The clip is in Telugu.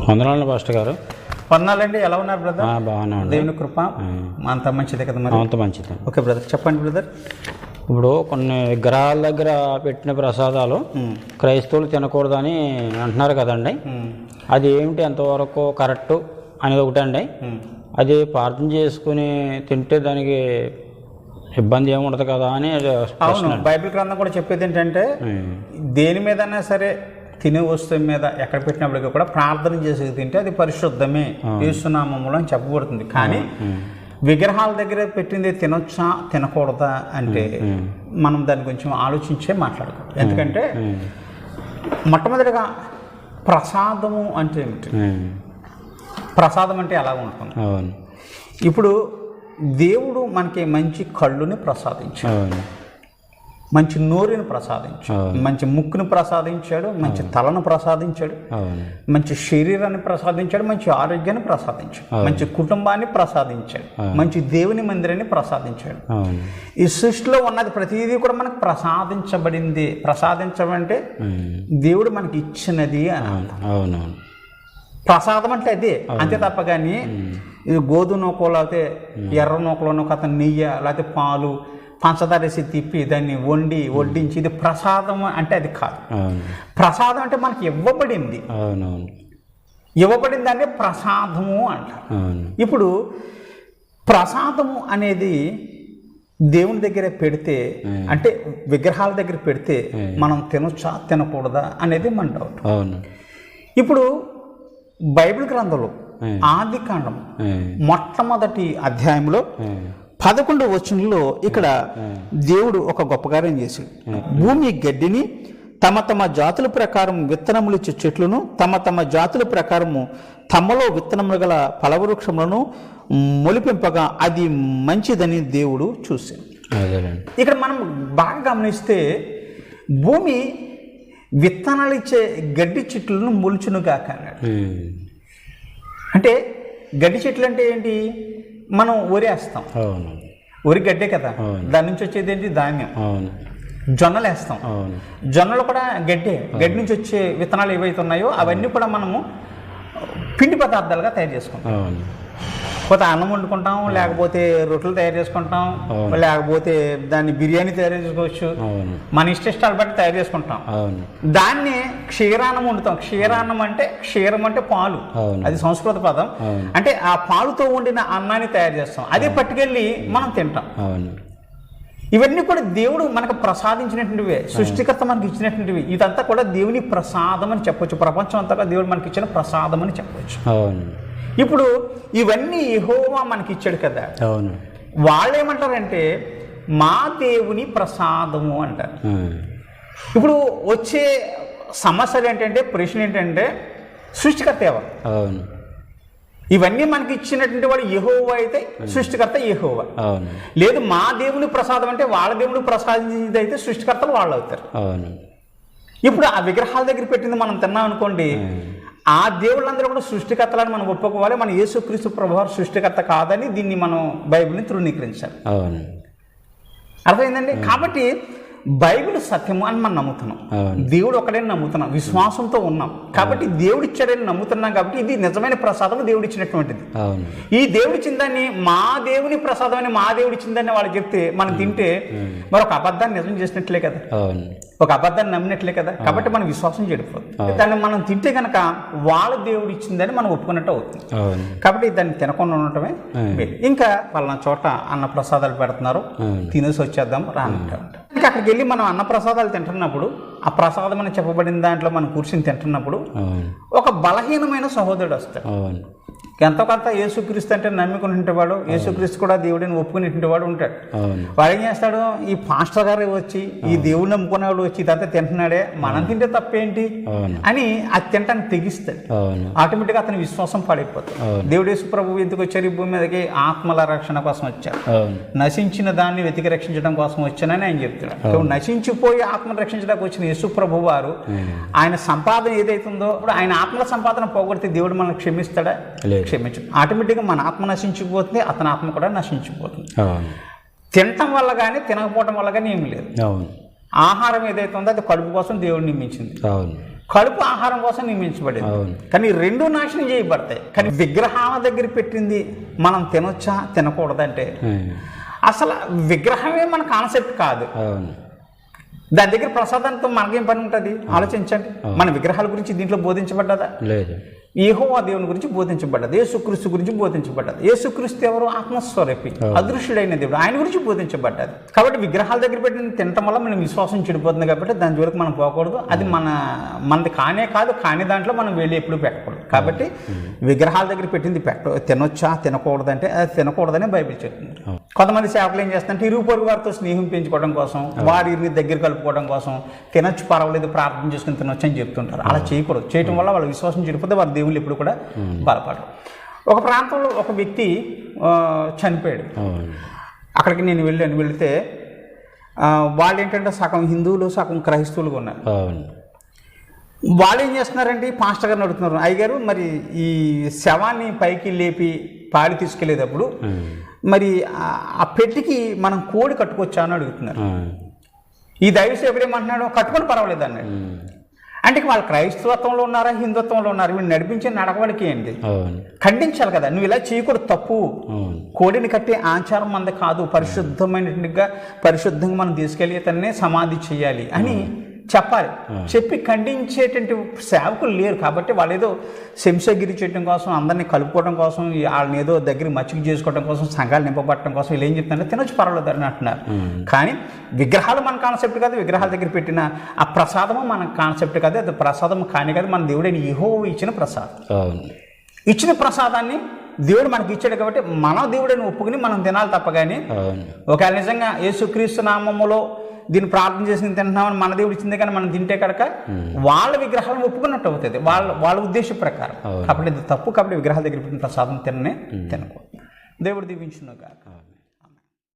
వందనాలు పాస్టర్ గారు. వందనాలండి. ఎలా ఉన్నారు బ్రదర్? బాగున్నాను. దేవుని కృప అంత మంచిదే కదా మరి? అంత మంచిది. ఓకే బ్రదర్, చెప్పండి బ్రదర్. ఇప్పుడు కొన్ని విగ్రహాల దగ్గర పెట్టిన ప్రసాదాలు క్రైస్తవులు తినకూడదని అంటున్నారు కదండి. అది ఏమిటి, ఎంతవరకు కరెక్ట్ అనేది ఒకటండి. అది ప్రార్థన చేసుకుని తింటే దానికి ఇబ్బంది ఏముండదు కదా అని. అవును, బైబిల్ గ్రంథం కూడా చెప్పేది ఏంటంటే దేని మీదైనా సరే తినే వస్తువు మీద ఎక్కడ పెట్టినప్పటికీ కూడా ప్రార్థన చేసి తింటే అది పరిశుద్ధమే, యేసునామములో అని చెప్పబడుతుంది. కానీ విగ్రహాల దగ్గర పెట్టింది తినొచ్చా తినకూడదా అంటే మనం దాని గురించి ఆలోచించే మాట్లాడుకోవాలి. ఎందుకంటే మొట్టమొదటిగా ప్రసాదము అంటే ఏమిటి? ప్రసాదం అంటే ఎలా ఉంటుంది? ఇప్పుడు దేవుడు మనకి మంచి కళ్ళుని ప్రసాదించాడు, మంచి నోరుని ప్రసాదించాడు, మంచి ముక్కుని ప్రసాదించాడు, మంచి తలను ప్రసాదించాడు, మంచి శరీరాన్ని ప్రసాదించాడు, మంచి ఆరోగ్యాన్ని ప్రసాదించాడు, మంచి కుటుంబాన్ని ప్రసాదించాడు, మంచి దేవుని మందిరాన్ని ప్రసాదించాడు. ఈ సృష్టిలో ఉన్నది ప్రతిదీ కూడా మనకు ప్రసాదించబడింది. ప్రసాదించమంటే దేవుడు మనకి ఇచ్చినది అని అర్థం. ప్రసాదం అంటే అదే, అంతే తప్ప కానీ ఇది గోధుమ నూకలో లేకపోతే ఎర్ర నూకలోనో కథ నెయ్యి లేకపోతే పాలు పంచదార వేసి తిప్పి దాన్ని వడ్డించి ఇది ప్రసాదం అంటే అది కాదు. ప్రసాదం అంటే మనకి ఇవ్వబడింది, ఇవ్వబడింది అంటే ప్రసాదము అంటారు. ఇప్పుడు ప్రసాదము అనేది దేవుని దగ్గర పెడితే అంటే విగ్రహాల దగ్గర పెడితే మనం తినొచ్చా తినకూడదా అనేది మన డౌట్. ఇప్పుడు బైబిల్ గ్రంథంలో ఆదికాండం మొట్టమొదటి అధ్యాయంలో 11వ వచనంలో ఇక్కడ దేవుడు ఒక గొప్ప కార్యం చేశాడు. భూమి గడ్డిని తమ తమ జాతుల ప్రకారం విత్తనములు ఇచ్చే చెట్లను తమ తమ జాతుల ప్రకారము తమలో విత్తనములు గల ఫలవృక్షములను మొలిపింపగా అది మంచిదని దేవుడు చూశాడు. ఇక్కడ మనం బాగా గమనిస్తే భూమి విత్తనాలు ఇచ్చే గడ్డి చెట్లను మొలుచునుగాక అన్నాడు. అంటే గడ్డి చెట్లు అంటే ఏంటి? మనం వరి వేస్తాం, వరి గడ్డే కదా, దాని నుంచి వచ్చేది ఏంటి? ధాన్యం. జొన్నలు వేస్తాం, జొన్నలు కూడా గడ్డే. గడ్డి నుంచి వచ్చే విత్తనాలు ఏవైతే ఉన్నాయో అవన్నీ కూడా మనము పిండి పదార్థాలుగా తయారు చేసుకుంటాం. పోతే అన్నం వండుకుంటాం, లేకపోతే రొట్టెలు తయారు చేసుకుంటాం, లేకపోతే దాన్ని బిర్యానీ తయారు చేసుకోవచ్చు, మన ఇష్టాలు బట్టి తయారు చేసుకుంటాం. దాన్ని క్షీరాన్నం వండుతాం. క్షీరాన్నం అంటే క్షీరం అంటే పాలు, అది సంస్కృత పదం. అంటే ఆ పాలుతో వండిన అన్నాన్ని తయారు చేస్తాం, అదే పట్టుకెళ్ళి మనం తింటాం. ఇవన్నీ కూడా దేవుడు మనకు ప్రసాదించినటువంటివే, సృష్టికర్త మనకి ఇచ్చినటువంటివి. ఇదంతా కూడా దేవుని ప్రసాదం అని చెప్పొచ్చు. ప్రపంచం అంతా దేవుడు మనకి ఇచ్చిన ప్రసాదం అని చెప్పొచ్చు. ఇప్పుడు ఇవన్నీ యెహోవా మనకి ఇచ్చాడు కదా, వాళ్ళు ఏమంటారంటే మా దేవుని ప్రసాదము అంటారు. ఇప్పుడు వచ్చే సమస్యలు ఏంటంటే, ప్రశ్న ఏంటంటే సృష్టికర్త ఎవరు? ఇవన్నీ మనకి ఇచ్చినటువంటి వాడు యెహోవా అయితే సృష్టికర్త యెహోవా. లేదు మా దేవుని ప్రసాదం అంటే వాళ్ళ దేవుడు ప్రసాదించింది అయితే సృష్టికర్తలు వాళ్ళు అవుతారు. ఇప్పుడు ఆ విగ్రహాల దగ్గర పెట్టింది మనం తిన్నాం అనుకోండి, ఆ దేవుళ్ళందరూ కూడా సృష్టికర్తలని మనం ఒప్పుకోవాలి. మన యేసుక్రీస్తు ప్రభువారు సృష్టికర్త కాదని దీన్ని మనం బైబిల్ని తృణీకరించాలి. అర్థమైందండి? కాబట్టి బైబిల్ సత్యము అని మనం నమ్ముతున్నాం, దేవుడు ఒకడని నమ్ముతున్నాం, విశ్వాసంతో ఉన్నాం. కాబట్టి దేవుడు ఇచ్చాడని నమ్ముతున్నాం. కాబట్టి ఇది నిజమైన ప్రసాదం, దేవుడు ఇచ్చినటువంటిది. ఈ దేవుడు ఇచ్చిందాన్ని మా దేవుని ప్రసాదం అని మా దేవుడు ఇచ్చిందని వాళ్ళు చెప్తే మనం తింటే మరి ఒక అబద్ధాన్ని నిజం చేసినట్లే కదా, ఒక అబద్ధాన్ని నమ్మినట్లే కదా. కాబట్టి మన విశ్వాసం చెడిపోతుంది. దాన్ని మనం తింటే కనుక వాళ్ళ దేవుడు ఇచ్చిందని మనం ఒప్పుకున్నట్టు అవుతుంది. కాబట్టి దాన్ని తినకుండా ఉండటమే. ఇంకా పలానా చోట అన్న ప్రసాదాలు పెడుతున్నారు, తినేసి వచ్చేద్దాం రానంటే ఉంటాం. ఇంకా అక్కడికి వెళ్ళి మనం అన్న ప్రసాదాలు తింటున్నప్పుడు, ఆ ప్రసాదం అని చెప్పబడిన దాంట్లో మనం కూర్చొని తింటున్నప్పుడు ఒక బలహీనమైన సహోదరుడు వస్తాడు. ఎంతో కొంత యేసుక్రీస్తు అంటే నమ్ముకునేవాడు, యేసుక్రీస్తు కూడా దేవుడిని ఒప్పుకునేటువంటి వాడు ఉంటాడు. వాడు ఏం చేస్తాడు? ఈ పాస్టర్ గారు వచ్చి ఈ దేవుడిని నమ్ముకునేవాడు వచ్చి ఇదంతా తింటున్నాడే, మనం తింటే తప్పేంటి అని అది తింటానికి తెగిస్తాడు. ఆటోమేటిక్గా అతని విశ్వాసం పడిపోతాడు. దేవుడు యేసు ప్రభువు ఎందుకు వచ్చారు ఈ భూమి మీదకి? ఆత్మల రక్షణ కోసం వచ్చారు, నశించిన దాన్ని వెతికి రక్షించడం కోసం వచ్చానని ఆయన చెప్తాడు. నశించిపోయి ఆత్మను రక్షించడానికి వచ్చిన యేసు ప్రభు వారు ఆయన సంపాదన ఏదైతుందో ఇప్పుడు ఆయన ఆత్మల సంపాదన పోగొడితే దేవుడు మనల్ని క్షమిస్తాడా? క్షమించు. ఆటోమేటిక్గా మన ఆత్మ నశించిపోతుంది, అతని ఆత్మ కూడా నశించిపోతుంది. తినటం వల్ల కానీ తినకపోవటం వల్ల కానీ ఏమి లేదు. ఆహారం ఏదైతే ఉందో అది కడుపు కోసం దేవుడు నియమించింది. కడుపు ఆహారం కోసం నియమించబడింది. కానీ రెండు నాశనం చేయబడతాయి. కానీ విగ్రహాల దగ్గర పెట్టింది మనం తినొచ్చా తినకూడదంటే అసలు విగ్రహమే మన కాన్సెప్ట్ కాదు. దాని దగ్గర ప్రసాదంతో మనకేం పని ఉంటుంది ఆలోచించండి. మన విగ్రహాల గురించి దీంట్లో బోధించబడ్డదా? లేదు. యెహోవా దేవుని గురించి బోధించబడ్డది, యేసుక్రీస్తు గురించి బోధించబడ్డది. యేసుక్రీస్తు ఎవరు? ఆత్మస్వరూపి, అదృశ్యుడైన దేవుడు, ఆయన గురించి బోధించబడ్డది. కాబట్టి విగ్రహాల దగ్గర పెట్టి తినటం వల్ల మనం విశ్వాసం చెడిపోతుంది. కాబట్టి దాని జోలికి మనం పోకూడదు. అది మనది కానే కాదు, కాని దాంట్లో మనం వెళ్ళి ఎప్పుడు పెట్టకూడదు. కాబట్టి విగ్రహాల దగ్గర పెట్టింది తినొచ్చా తినకూడదంటే అది తినకూడదని బైబిల్ చెప్తుంది. కొంతమంది సేవకులు ఏం చేస్తారంటే ఇరుగు పొరుగు వారితో స్నేహం పెంచుకోవడం కోసం, వారిని దగ్గర కలుపుకోవడం కోసం తినొచ్చు పర్వాలేదు ప్రార్థన చేసుకుని తినొచ్చు అని చెప్తుంటారు. అలా చేయకూడదు. చేయటం వల్ల వాళ్ళ విశ్వాసం చెడిపోతే వారి దేవుళ్ళు ఎప్పుడు కూడా బలపడరు. ఒక ప్రాంతంలో ఒక వ్యక్తి చనిపోయాడు. అక్కడికి నేను వెళితే వాళ్ళు ఏంటంటే సగం హిందువులు సగం క్రైస్తవులుగా ఉన్నారు. వాళ్ళు ఏం చేస్తున్నారంటే పాస్టర్ గారిని అడుగుతున్నారు, అయ్యగారు మరి ఈ శవాన్ని పైకి లేపి పాడి తీసుకెళ్లేటప్పుడు మరి ఆ పెట్టికి మనం కోడి కట్టుకోవచ్చా అని అడుగుతున్నారు. ఈ దైవ సేవకుడు ఏమంటున్నాడు, కట్టుకొని పర్వాలేదు అన్నాడు. అంటే వాళ్ళు క్రైస్తవత్వంలో ఉన్నారా హిందుత్వంలో ఉన్నారా? వీళ్ళు నడిపించే నడవడికి ఏంటి? ఖండించాలి కదా, నువ్వు ఇలా చేయకూడదు, తప్పు. కోడిని కట్టే ఆచారం మంది కాదు, పరిశుద్ధంగా మనం తీసుకెళ్ళి అతన్ని సమాధి చేయాలి అని చెప్పాలి. చెప్పి ఖండించేటువంటి సేవకులు లేరు. కాబట్టి వాళ్ళు ఏదో శంసగిరి చేయడం కోసం, అందరినీ కలుపుకోవడం కోసం, వాళ్ళని ఏదో దగ్గర మచ్చిక చేసుకోవడం కోసం, సంఘాలు నింపబట్టడం కోసం వీళ్ళు ఏం చెప్తారంటే తినొచ్చు పర్వాలేదు అని అంటున్నారు. కానీ విగ్రహాలు మన కాన్సెప్ట్ కాదు. విగ్రహాల దగ్గర పెట్టిన ఆ ప్రసాదము మన కాన్సెప్ట్ కాదు. అది ప్రసాదం కానీ కాదు, మన దేవుడైన యెహోవా ఇచ్చిన ప్రసాదం. ఇచ్చిన ప్రసాదాన్ని దేవుడు మనకి ఇచ్చాడు కాబట్టి మన దేవుడని ఒప్పుకుని మనం తినాలి తప్ప. కానీ ఒకవేళ నిజంగా యేసుక్రీస్తు నామములో దీన్ని ప్రార్థన చేసి తింటున్నామని మన దేవుడు ఇచ్చింది కానీ మనం తింటే కనుక వాళ్ళ విగ్రహాలను ఒప్పుకున్నట్టు అవుతుంది, వాళ్ళ ఉద్దేశ ప్రకారం. కాబట్టి ఇది తప్పు. కాబట్టి విగ్రహాల దగ్గర పెట్టిన ప్రసాదం తినకూడదు. దేవుడు దీవించును గాక.